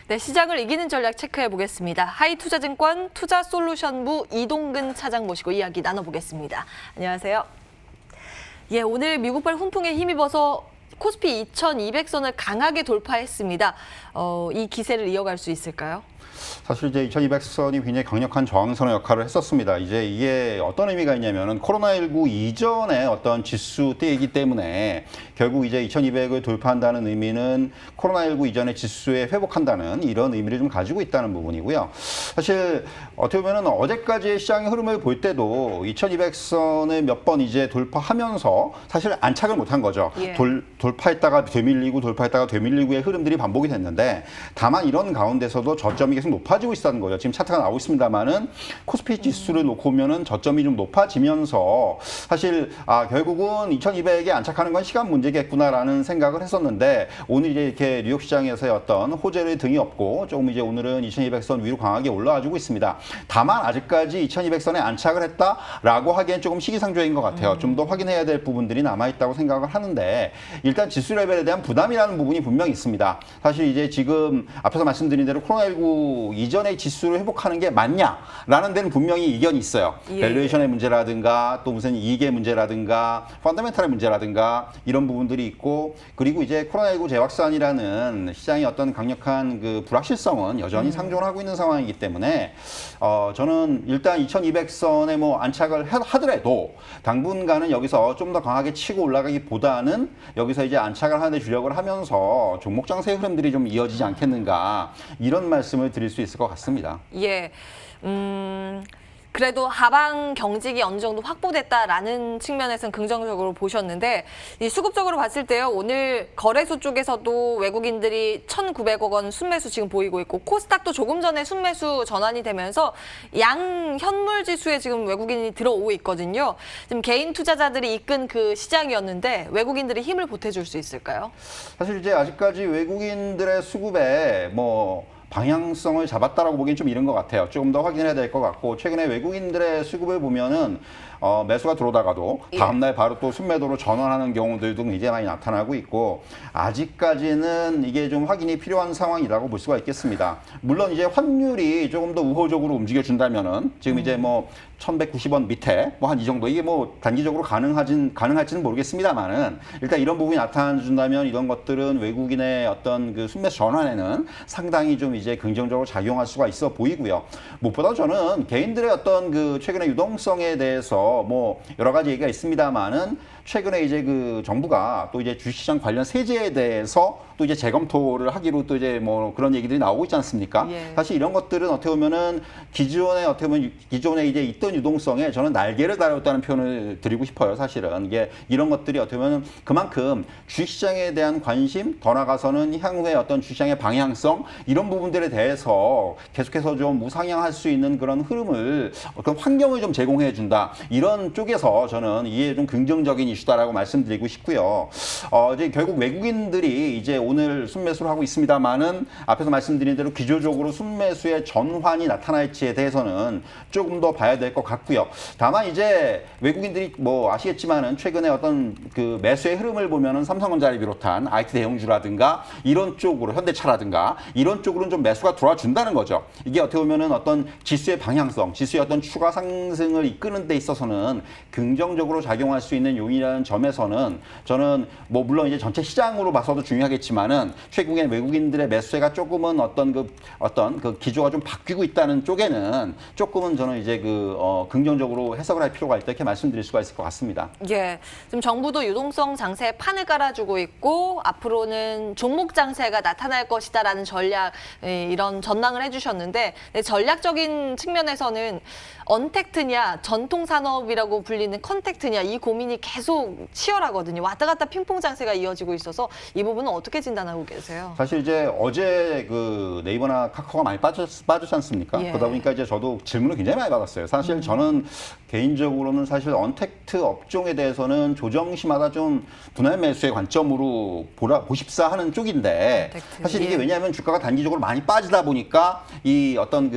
네, 시장을 이기는 전략 체크해 보겠습니다. 하이투자증권 투자솔루션부 이동근 차장 모시고 이야기 나눠보겠습니다. 안녕하세요. 예, 오늘 미국발 훈풍에 힘입어서 코스피 2200선을 강하게 돌파했습니다. 이 기세를 이어갈 수 있을까요? 사실 이제 2200선이 굉장히 강력한 저항선의 역할을 했었습니다. 이제 이게 어떤 의미가 있냐면은 코로나19 이전의 어떤 지수 때이기 때문에 결국 이제 2200을 돌파한다는 의미는 코로나19 이전의 지수에 회복한다는 이런 의미를 좀 가지고 있다는 부분이고요. 사실 어떻게 보면은 어제까지의 시장의 흐름을 볼 때도 2200선을 몇 번 이제 돌파하면서 사실 안착을 못한 거죠. 예. 돌파했다가 되밀리고 돌파했다가 되밀리고의 흐름들이 반복이 됐는데 다만 이런 가운데서도 저점이 계속 높아지고 있다는 거죠. 지금 차트가 나오고 있습니다만은 코스피 지수를 놓고 보면은 저점이 좀 높아지면서 사실 결국은 2200에 안착하는 건 시간 문제겠구나라는 생각을 했었는데 오늘 이제 이렇게 뉴욕 시장에서의 어떤 호재를 등이 없고 조금 이제 오늘은 2200선 위로 강하게 올라와주고 있습니다. 다만 아직까지 2200선에 안착을 했다라고 하기엔 조금 시기상조인 것 같아요. 좀 더 확인해야 될 부분들이 남아있다고 생각을 하는데 일단 지수 레벨에 대한 부담이라는 부분이 분명히 있습니다. 사실 이제 지금 앞에서 말씀드린 대로 코로나19 이전의 지수를 회복하는 게 맞냐라는 데는 분명히 이견이 있어요. 예. 밸류에이션의 문제라든가 또 무슨 이익의 문제라든가 펀더멘탈의 문제라든가 이런 부분들이 있고 그리고 이제 코로나19 재확산이라는 시장의 어떤 강력한 그 불확실성은 여전히 상존을 하고 있는 상황이기 때문에 저는 일단 2200선에 뭐 안착을 하더라도 당분간은 여기서 좀 더 강하게 치고 올라가기보다는 여기서 이제 안착을 하는 데 주력을 하면서 종목 장세 흐름들이 좀 이어지지 않겠는가 이런 말씀을 드릴 수 있을 것 같습니다. 예, 그래도 하방 경직이 어느 정도 확보됐다라는 측면에서는 긍정적으로 보셨는데 이 수급적으로 봤을 때요. 오늘 거래소 쪽에서도 외국인들이 1,900억 원 순매수 지금 보이고 있고 코스닥도 조금 전에 순매수 전환이 되면서 양 현물 지수에 지금 외국인이 들어오고 있거든요. 지금 개인 투자자들이 이끈 그 시장이었는데 외국인들이 힘을 보태줄 수 있을까요? 사실 이제 아직까지 외국인들의 수급에 방향성을 잡았다라고 보기엔 좀 이른 것 같아요. 조금 더 확인해야 될 것 같고 최근에 외국인들의 수급을 보면은 매수가 들어오다가도 다음날 바로 또 순매도로 전환하는 경우들도 굉장히 많이 나타나고 있고 아직까지는 이게 좀 확인이 필요한 상황이라고 볼 수가 있겠습니다. 물론 이제 환율이 조금 더 우호적으로 움직여준다면은 지금 이제 1190원 밑에 한 이 정도 이게 단기적으로 가능할지는 모르겠습니다만은 일단 이런 부분이 나타나준다면 이런 것들은 외국인의 어떤 그 순매수 전환에는 상당히 좀 이제 긍정적으로 작용할 수가 있어 보이고요. 무엇보다 저는 개인들의 어떤 그 최근의 유동성에 대해서 여러 가지 얘기가 있습니다만은 최근에 이제 그 정부가 또 이제 주식시장 관련 세제에 대해서 또 이제 재검토를 하기로 또 이제 그런 얘기들이 나오고 있지 않습니까? 예. 사실 이런 것들은 어떻게 보면은 기존에 이제 있던 유동성에 저는 날개를 달았다는 표현을 드리고 싶어요. 사실은 이게 이런 것들이 어떻게 보면 그만큼 주식시장에 대한 관심 더 나아가서는 향후의 어떤 주식시장의 방향성 이런 부분들에 대해서 계속해서 좀 우상향할 수 있는 그런 흐름을 어떤 환경을 좀 제공해 준다. 이런 쪽에서 저는 이게 좀 긍정적인 이슈다라고 말씀드리고 싶고요. 이제 결국 외국인들이 이제 오늘 순매수를 하고 있습니다만은 앞에서 말씀드린 대로 기조적으로 순매수의 전환이 나타날지에 대해서는 조금 더 봐야 될 것 같고요. 다만 이제 외국인들이 아시겠지만은 최근에 어떤 그 매수의 흐름을 보면은 삼성전자를 비롯한 IT 대형주라든가 이런 쪽으로 현대차라든가 이런 쪽으로는 좀 매수가 들어와준다는 거죠. 이게 어떻게 보면은 어떤 지수의 방향성, 지수의 어떤 추가 상승을 이끄는 데 있어서는 긍정적으로 작용할 수 있는 요인이라는 점에서는 저는 물론 이제 전체 시장으로 봐서도 중요하겠지만은 최근에 외국인들의 매수세가 조금은 어떤 그 기조가 좀 바뀌고 있다는 쪽에는 조금은 저는 이제 긍정적으로 해석을 할 필요가 있다 이렇게 말씀드릴 수가 있을 것 같습니다. 예, 지금 정부도 유동성 장세에 판을 깔아주고 있고 앞으로는 종목 장세가 나타날 것이다라는 전략 이런 전망을 해주셨는데 전략적인 측면에서는 언택트냐 전통 산업이라고 불리는 컨택트냐 이 고민이 계속 치열하거든요. 왔다 갔다 핑퐁 장세가 이어지고 있어서 이 부분은 어떻게 진단하고 계세요? 사실 이제 어제 그 네이버나 카카오가 많이 빠졌지 않습니까? 예. 그러다 보니까 이제 저도 질문을 굉장히 많이 받았어요. 사실 저는 개인적으로는 사실 언택트 업종에 대해서는 조정시마다 좀 분할 매수의 관점으로 보십사 하는 쪽인데 언택트, 사실 이게 예. 왜냐하면 주가가 단기적으로 많이 빠지다 보니까 이 어떤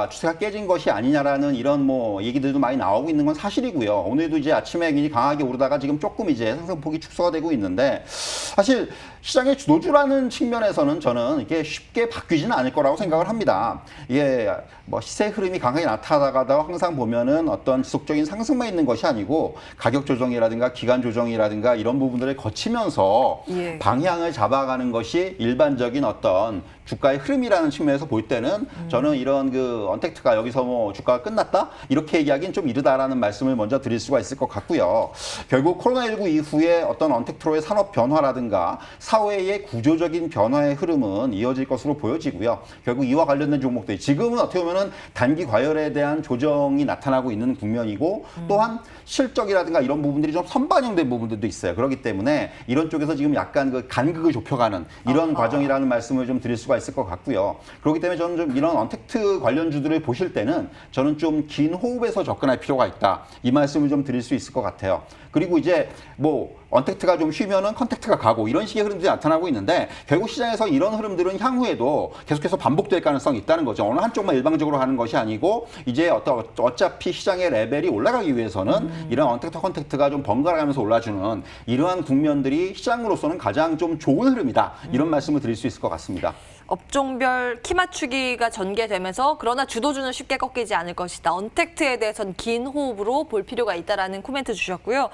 추세가 깨진 것이 아니냐라는 이런 얘기들도 많이 나오고 있는 건 사실이고요. 오늘도 이제 아침에 굉장히 강하게 오르다가 지금 조금 이제 상승폭이 축소가 되고 있는데 사실 시장의 주도주라는 측면에서는 저는 이게 쉽게 바뀌지는 않을 거라고 생각을 합니다. 이게 뭐 시세 흐름이 강하게 나타나다가 항상 보면은 어떤 지속적인 상승만 있는 것이 아니고 가격 조정이라든가 기간 조정이라든가 이런 부분들을 거치면서 예. 방향을 잡아가는 것이 일반적인 어떤 주가의 흐름이라는 측면에서 볼 때는 저는 이런 그 언택트가 여기서 뭐 주가가 끝났다 이렇게 얘기하기는 좀 이르다라는 말씀을 먼저 드릴 수가 있을 것 같고요. 결국 코로나19 이후에 어떤 언택트로의 산업 변화라든가 사회의 구조적인 변화의 흐름은 이어질 것으로 보여지고요. 결국 이와 관련된 종목들 지금은 어떻게 보면은 단기 과열에 대한 조정이 나타나고 있는 국면이고 또한 실적이라든가 이런 부분들이 좀 선반영된 부분들도 있어요. 그렇기 때문에 이런 쪽에서 지금 약간 그 간극을 좁혀가는 이런 과정이라는 말씀을 좀 드릴 수가 있을 것 같고요. 그렇기 때문에 저는 좀 이런 언택트 관련주들을 보실 때는 저는 좀 긴 호흡에서 접근할 필요가 있다. 이 말씀을 좀 드릴 수 있을 것 같아요. 그리고 이제 뭐 언택트가 좀 쉬면은 컨택트가 가고 이런 식의 흐름들이 나타나고 있는데 결국 시장에서 이런 흐름들은 향후에도 계속해서 반복될 가능성이 있다는 거죠. 어느 한쪽만 일방적으로 하는 것이 아니고 이제 어차피 시장의 레벨이 올라가기 위해서는 이런 언택트 컨택트가 좀 번갈아가면서 올라주는 이러한 국면들이 시장으로서는 가장 좀 좋은 흐름이다. 이런 말씀을 드릴 수 있을 것 같습니다. 업종별 키 맞추기가 전개되면서 그러나 주도주는 쉽게 꺾이지 않을 것이다. 언택트에 대해서는 긴 호흡으로 볼 필요가 있다라는 코멘트 주셨고요.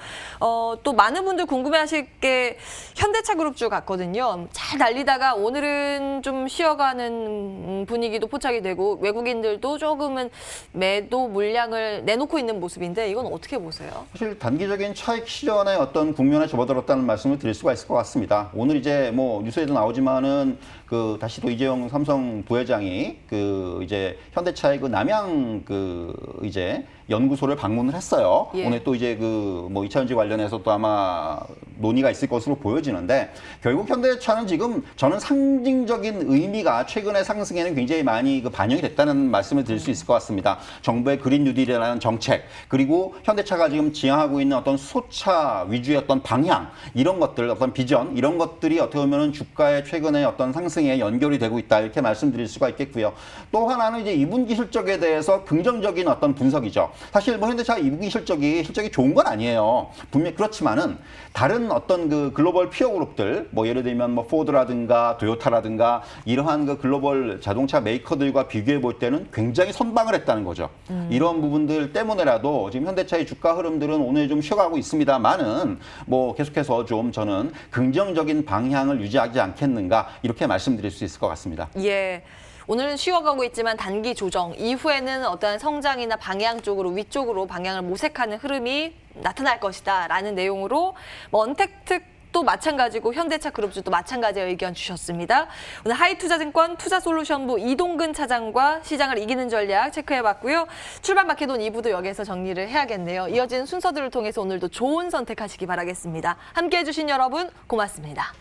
또 많은 분들 궁금해하실 게 현대차 그룹주 같거든요. 잘 달리다가 오늘은 좀 쉬어가는 분위기도 포착이 되고 외국인들도 조금은 매도 물량을 내놓고 있는 모습인데 이건 어떻게 보세요? 사실 단기적인 차익 실현의 어떤 국면에 접어들었다는 말씀을 드릴 수가 있을 것 같습니다. 오늘 이제 뭐 뉴스에도 나오지만은 그 다시 또 이재용 삼성 부회장이 그 이제 현대차의 그 남양 그 이제 연구소를 방문을 했어요. 예. 오늘 또 이제 그 뭐 2차 전지 관련해서 또 아마 논의가 있을 것으로 보여지는데 결국 현대차는 지금 저는 상징적인 의미가 최근의 상승에는 굉장히 많이 그 반영이 됐다는 말씀을 드릴 수 있을 것 같습니다. 정부의 그린 뉴딜이라는 정책 그리고 현대차가 지금 지향하고 있는 어떤 수소차 위주의 어떤 방향 이런 것들 어떤 비전 이런 것들이 어떻게 보면은 주가의 최근의 어떤 상승에 연결이 되고 있다 이렇게 말씀드릴 수가 있겠고요. 또 하나는 이제 2분기 실적에 대해서 긍정적인 어떤 분석이죠. 사실 뭐 현대차 2분기 실적이 좋은 건 아니에요. 분명히 그렇지만은 다른 어떤 그 글로벌 피어 그룹들 뭐 예를 들면 뭐 포드라든가 토요타라든가 이러한 그 글로벌 자동차 메이커들과 비교해 볼 때는 굉장히 선방을 했다는 거죠. 이런 부분들 때문에라도 지금 현대차의 주가 흐름들은 오늘 좀 쉬어가고 있습니다만은 뭐 계속해서 좀 저는 긍정적인 방향을 유지하지 않겠는가 이렇게 말씀드릴 수 있을 것 같습니다. 예. 오늘은 쉬어가고 있지만 단기 조정 이후에는 어떠한 성장이나 방향 쪽으로 위쪽으로 방향을 모색하는 흐름이 나타날 것이다 라는 내용으로 뭐 언택트도 마찬가지고 현대차 그룹주도 마찬가지의 의견 주셨습니다. 오늘 하이투자증권 투자솔루션부 이동근 차장과 시장을 이기는 전략 체크해봤고요. 출발 마켓온 2부도 여기에서 정리를 해야겠네요. 이어진 순서들을 통해서 오늘도 좋은 선택하시기 바라겠습니다. 함께해 주신 여러분 고맙습니다.